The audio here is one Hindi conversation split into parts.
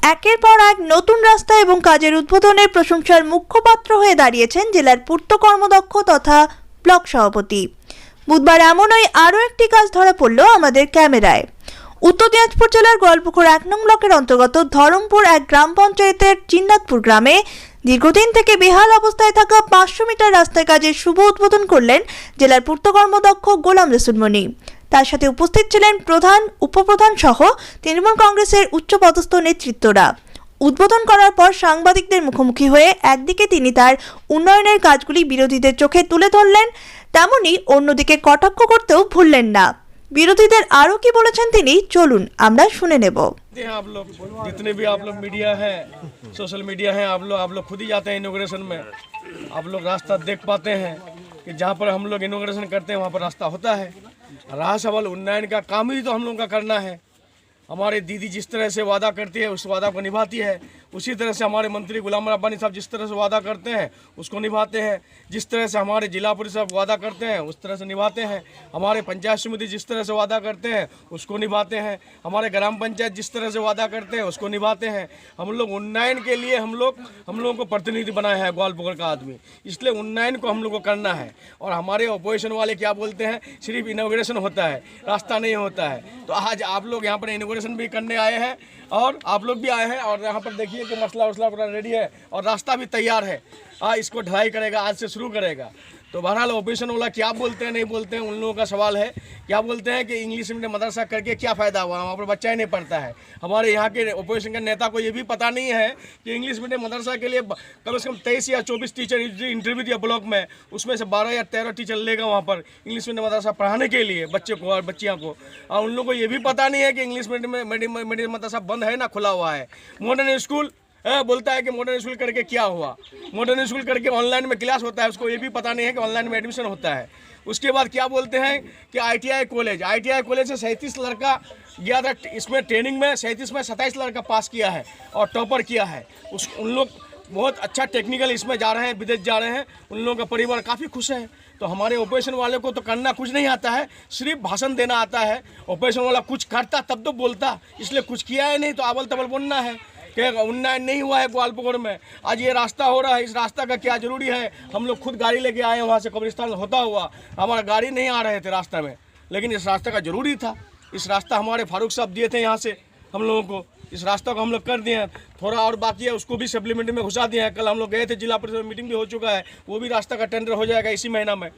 একের পর এক নতুন রাস্তা এবং কাজের উদ্বোধনের প্রশংসার মুখপাত্র হয়ে দাঁড়িয়েছেন জেলার পূর্ত কর্মদক্ষ তথা ব্লক সভাপতি। বুধবার এমনই আরও একটি কাজ ধরা পড়ল আমাদের ক্যামেরায়। উত্তর দিনাজপুর জেলার গোয়ালপুকুর 1 নং ব্লকের অন্তর্গত ধরমপুর এক গ্রাম পঞ্চায়েতের চিন্নাতপুর গ্রামে দীর্ঘদিন থেকে বেহাল অবস্থায় থাকা 500 মিটার রাস্তার কাজের শুভ উদ্বোধন করলেন জেলার পূর্ত কর্মদক্ষ গোলাম রসুল মনি। তার সাথে উপস্থিত ছিলেন প্রধান, উপপ্রধান সহ তৃণমূল কংগ্রেসের উচ্চপদস্থ নেতৃত্বরা। উদ্বোধন করার পর সাংবাদিকদের মুখোমুখি হয়ে একদিকে তিনি তার উন্নয়নের কাজগুলি বিরোধীদের চোখে তুলে ধরলেন, তেমনি অন্যদিকে কটাক্ষ করতেও ভুললেন না। বিরোধীদের আরও কি বলেছেন তিনি, চলুন আমরা শুনে নেব। आप लोग जितने भी आप लोग मीडिया है, सोशल मीडिया है, आप लोग खुद ही जाते हैं इनॉग्रेशन में। आप लोग रास्ता देख पाते हैं कि जहाँ पर हम लोग इनॉग्रेशन करते हैं वहाँ पर रास्ता होता है। रहा सवाल उन्नयन का, काम ही तो हम लोगों का करना है। हमारे दीदी जिस तरह से वादा करती है उस वादा को निभाती है, उसी तरह से हमारे मंत्री गुलाम रब्बानी साहब जिस तरह से वादा करते हैं उसको निभाते हैं। जिस तरह से हमारे जिला परिषद वादा करते हैं उस तरह से निभाते हैं। हमारे पंचायत समिति जिस तरह से वादा करते हैं उसको निभाते हैं। हमारे ग्राम पंचायत जिस तरह से वादा करते हैं उसको निभाते हैं। हम लोग उन्नयन के लिए हम लोगों को प्रतिनिधि बनाया है ग्वालपुर का आदमी, इसलिए उन्नयन को हम लोग को करना है। और हमारे अपोजिशन वाले क्या बोलते हैं, सिर्फ इनॉग्रेशन होता है, रास्ता नहीं होता है। तो आज आप लोग यहाँ पर इनॉग्रेशन भी करने आए हैं और आप लोग भी आए हैं और यहाँ पर देखिए कि मसला वसला पूरा रेडी है और रास्ता भी तैयार है। इसको ढलाई करेगा, आज से शुरू करेगा। तो बहरहाल ऑपोजिशन वाला क्या बोलते हैं नहीं बोलते हैं उन लोगों का सवाल है। क्या बोलते हैं कि इंग्लिश मीडियम मदरसा करके क्या फ़ायदा हुआ, वहाँ पर बच्चा ही नहीं पढ़ता है। हमारे यहाँ के ऑपोजिशन के नेता को ये भी पता नहीं है कि इंग्लिश मीडियम मदरसा के लिए कम से कम 23 या 24 टीचर इंटरव्यू दिया ब्लॉक में, उसमें से 12 या 13 टीचर लेगा वहाँ पर इंग्लिश मीडियम मदरसा पढ़ाने के लिए बच्चे को और बच्चियों को। और उन लोगों को ये भी पता नहीं है कि इंग्लिश मीडियम मदरसा बंद है ना खुला हुआ है। मॉडर्न स्कूल बोलता है कि मॉडर्न स्कूल करके क्या हुआ, मॉडर्न स्कूल करके ऑनलाइन में क्लास होता है, उसको ये भी पता नहीं है कि ऑनलाइन में एडमिशन होता है। उसके बाद क्या बोलते हैं कि ITI कॉलेज से 37 लड़का गया था इसमें ट्रेनिंग में, 37 में 27 लड़का पास किया है और टॉपर किया है। उन लोग बहुत अच्छा टेक्निकल इसमें जा रहे हैं, विदेश जा रहे हैं, उन लोगों का परिवार काफ़ी खुश है। तो हमारे ऑपोजिशन वाले को तो करना कुछ नहीं आता है, सिर्फ भाषण देना आता है। ऑपोजिशन वाला कुछ करता तब तो बोलता, इसलिए कुछ किया है नहीं तो अवल तबल बोलना है कि उन्नयन नहीं हुआ है ग्वालपुर में। आज ये रास्ता हो रहा है, इस रास्ता का क्या जरूरी है। हम लोग खुद गाड़ी लेके आए हैं वहाँ से, कब्रिस्तान होता हुआ हमारा गाड़ी नहीं आ रहे थे रास्ता में, लेकिन इस रास्ते का जरूरी था। इस रास्ता हमारे फारूक साहब दिए थे यहाँ से हम लोगों को, इस रास्ता को हम लोग कर दिए हैं। थोड़ा और बाकी है उसको भी सप्लीमेंट्री में घुसा दिए हैं। कल हम लोग गए थे, जिला परिषद मीटिंग भी हो चुका है, वो भी रास्ता का टेंडर हो जाएगा इसी महीना में।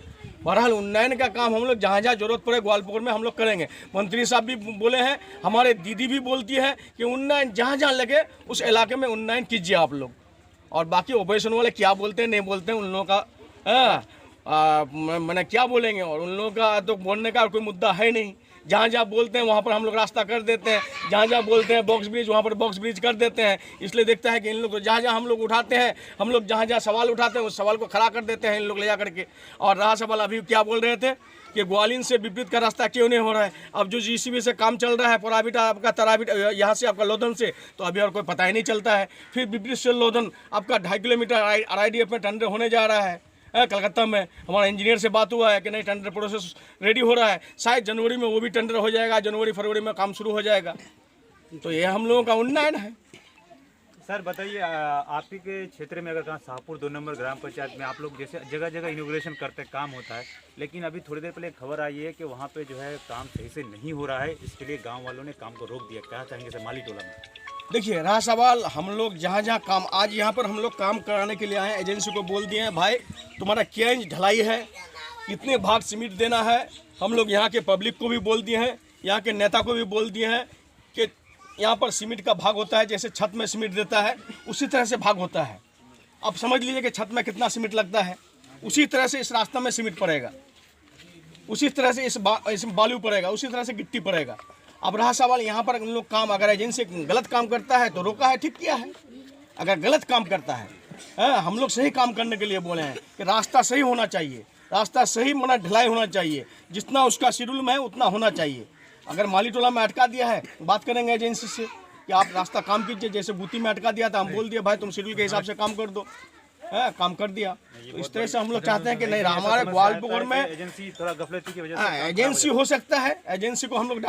बहरहाल उन्नयन का काम हम लोग जहाँ जहाँ जरूरत पड़े ग्वालपुर में हम लोग करेंगे। मंत्री साहब भी बोले हैं, हमारे दीदी भी बोलती है कि उन्नयन जहाँ जहाँ लगे उस इलाके में उन्नयन कीजिए आप लोग। और बाकी ऑपोजिशन वाले क्या बोलते हैं नहीं बोलते हैं उन लोगों का मैंने क्या बोलेंगे, और उन लोगों का तो बोलने का कोई मुद्दा है नहीं। जहाँ जहाँ बोलते हैं वहाँ पर हम लोग रास्ता कर देते हैं, जहाँ जहाँ बोलते हैं बॉक्स ब्रिज वहाँ पर बॉक्स ब्रिज कर देते हैं। इसलिए देखता है कि इन लोग जहाँ जहाँ हम लोग उठाते हैं, हम लोग जहाँ जहाँ सवाल उठाते हैं उस सवाल को खड़ा कर देते हैं इन लोग ले जा करके। और रहा सवाल अभी क्या बोल रहे थे कि ग्वालिन से विपरीत का रास्ता क्यों नहीं हो रहा है। अब जो GCB से काम चल रहा है पराबिट आपका तराबिट यहाँ से आपका लोधन से, तो अभी और कोई पता ही नहीं चलता है। फिर विपरीत से लोधन आपका 2.5 किलोमीटर RIDF में टेंडर होने जा रहा है। कलकत्ता में हमारा इंजीनियर से बात हुआ है कि नहीं टेंडर प्रोसेस रेडी हो रहा है, शायद जनवरी में वो भी टेंडर हो जाएगा, जनवरी फरवरी में काम शुरू हो जाएगा। तो ये हम लोगों का उन्नयन है। सर बताइए, आपके क्षेत्र में अगर कहाँ शाहपुर 2 नंबर ग्राम पंचायत में आप लोग जैसे जगह जगह इनॉग्रेशन करते काम होता है, लेकिन अभी थोड़ी देर पहले खबर आई है कि वहाँ पे जो है काम सही से नहीं हो रहा है, इसके लिए गाँव वालों ने काम को रोक दिया। क्या चाहेंगे सर माली टोला में? देखिए रहा सवाल, हम लोग जहाँ जहाँ काम, आज यहाँ पर हम लोग काम कराने के लिए आए हैं, एजेंसी को बोल दिए हैं भाई तुम्हारा क्या इंच ढलाई है, कितने भाग सीमेंट देना है। हम लोग यहाँ के पब्लिक को भी बोल दिए हैं, यहाँ के नेता को भी बोल दिए हैं कि यहाँ पर सीमेंट का भाग होता है, जैसे छत में सीमेंट देता है उसी तरह से भाग होता है। अब समझ लीजिए कि छत में कितना सीमेंट लगता है, उसी तरह से इस रास्ता में सीमेंट पड़ेगा, उसी तरह से इस बालू पड़ेगा, उसी तरह से गिट्टी पड़ेगा। अब रहा सवाल यहाँ पर उन लोग काम, अगर एजेंसी गलत काम करता है तो रोका है, ठीक किया है। अगर गलत काम करता है हम लोग सही काम करने के लिए बोले हैं कि रास्ता सही होना चाहिए, रास्ता सही मना ढलाई होना चाहिए, जितना उसका शेड्यूल में है उतना होना चाहिए। अगर माली टोला में अटका दिया है, बात करेंगे एजेंसी से कि आप रास्ता काम कीजिए। जैसे बूती में अटका दिया था, हम बोल दिया भाई तुम शेड्यूल के हिसाब से काम कर दो, काम कर दिया। तो इस तरह से हम लोग चाहते हैं कि नहीं हमारे ग्वालपुर में एजेंसी थोड़ा गफलती की वजह से एजेंसी हो सकता है, एजेंसी को हम लोग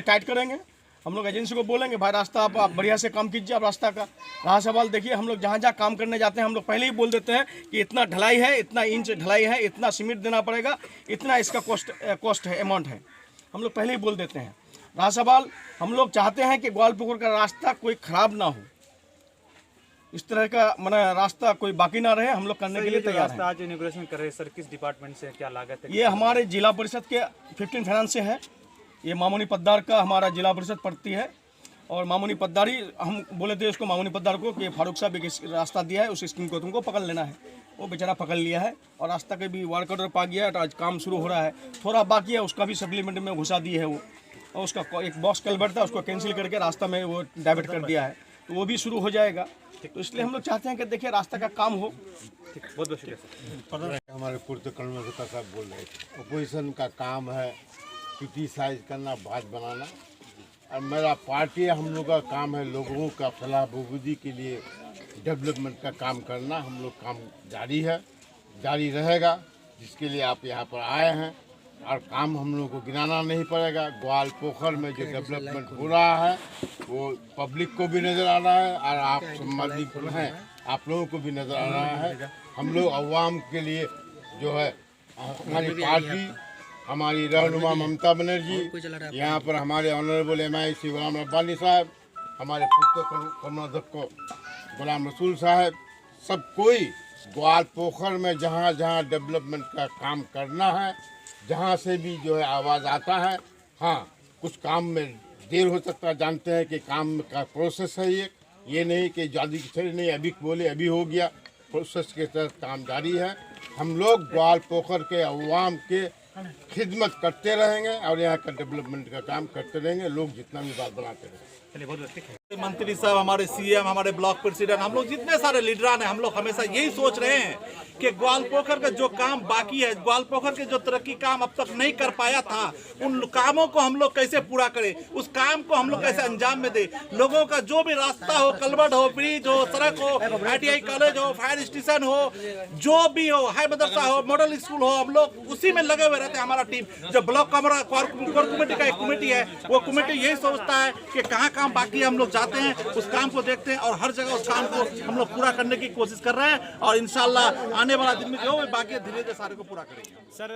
टाइट करेंगे। हम लोग एजेंसी को बोलेंगे भाई रास्ता आप बढ़िया से काम कीजिए। आप रास्ता का रहा सवाल, देखिए हम लोग जहाँ जहाँ काम करने जाते हैं हम लोग पहले ही बोल देते हैं कि इतना ढलाई है, इतना इंच ढलाई है, इतना सीमेंट देना पड़ेगा, इतना इसका कॉस्ट है, अमाउंट है, हम लोग पहले ही बोल देते हैं। रहा सवाल, हम लोग चाहते हैं कि ग्वालपोखर का रास्ता कोई ख़राब ना हो, इस तरह का रास्ता कोई बाकी ना रहे, हम लोग करने के लिए तैयार हैं। आज इनॉग्रेशन कर रहे हैं सर, किस डिपार्टमेंट से, क्या लागत है? ये हमारे जिला परिषद के 15 फाइनेंस से है। ये मामूनी पद्दार का हमारा जिला परिषद पड़ती है और मामूनी पद्दारी, हम बोले थे उसको मामूनी पद्दार को कि फारूक साहब एक रास्ता दिया है, उस स्कीम को तुमको पकड़ लेना है। वो बेचारा पकड़ लिया है और रास्ता के भी वर्क ऑर्डर पा गया है, तो आज काम शुरू हो रहा है। थोड़ा बाकी है, उसका भी सप्लीमेंट में घुसा दी है वो, और उसका एक बॉक्स कल्वर्ट था उसको कैंसिल करके रास्ता में वो डाइवर्ट कर दिया है, तो वो भी शुरू हो जाएगा। तो इसलिए हम लोग चाहते हैं कि देखिए रास्ता का काम हो। बहुत बहुत शुक्रिया सर। हमारे पूर्व कर्मकर्ता साहब बोल रहे थे, अपोजिशन का काम है क्रिटिसाइज करना, बात बनाना, और मेरा पार्टी हम लोग का काम है लोगों का फलाह बहबूदी के लिए डेवलपमेंट का काम करना। हम लोग काम जारी है, जारी रहेगा, जिसके लिए आप यहाँ पर आए हैं, और काम हम लोगों को गिनाना नहीं पड़ेगा। ग्वालपोखर में जो डेवलपमेंट हो रहा है वो पब्लिक को भी नज़र आ रहा है और आप संबंधित हैं आप लोगों को भी नज़र आ रहा है। हम लोग अवाम के लिए जो है हमारी पार्टी, हमारी रहनुमा ममता बनर्जी, यहाँ पर हमारे ऑनरेबल MIC गुलाम रब्बानी साहब, हमारे पूर्व कर्माध्यक्ष गुलाम रसूल साहब, सब कोई ग्वालपोखर में जहाँ जहाँ डेवलपमेंट का काम करना है, जहाँ से भी जो है आवाज़ आता है, हाँ कुछ काम में देर हो सकता है, जानते हैं कि काम का प्रोसेस है ये नहीं कि जल्दी से नहीं अभी बोले अभी हो गया, प्रोसेस के तहत काम जारी है। हम लोग ग्वालपोखर के अवाम के खिदमत करते रहेंगे और यहाँ का डेवलपमेंट का काम करते रहेंगे, लोग जितना भी बात बनाते रहेंगे। मंत्री साहब, हमारे CM, हमारे ब्लॉक प्रेसिडेंट, हम लोग जितने सारे लीडरान हैं, हम लोग हमेशा यही सोच रहे हैं कि ग्वालपोखर का जो काम बाकी है, ग्वालपोखर के जो तरक्की काम अब तक नहीं कर पाया था, उन कामों को हम लोग कैसे पूरा करें, उस काम को हम लोग कैसे अंजाम में दें। लोगों का जो भी रास्ता हो, कलवर्ट हो, ब्रिज हो, सड़क हो, ITI कॉलेज हो, फायर स्टेशन हो, जो भी हो, हाई मदरसा हो, मॉडल स्कूल हो, हम लोग उसी में लगे हुए रहते हैं। हमारा टीम जो ब्लॉक कमरा कोर कमेटी का एक कमेटी है, वो कमेटी यही सोचता है कि कहाँ काम बाकी है, हम लोग जाते हैं उस काम को देखते हैं और हर जगह उस काम को हम लोग पूरा करने की कोशिश कर रहे हैं, और इंशाल्लाह आने वाला दिन में जो बाकी धीरे धीरे सारे को पूरा करेंगे। सर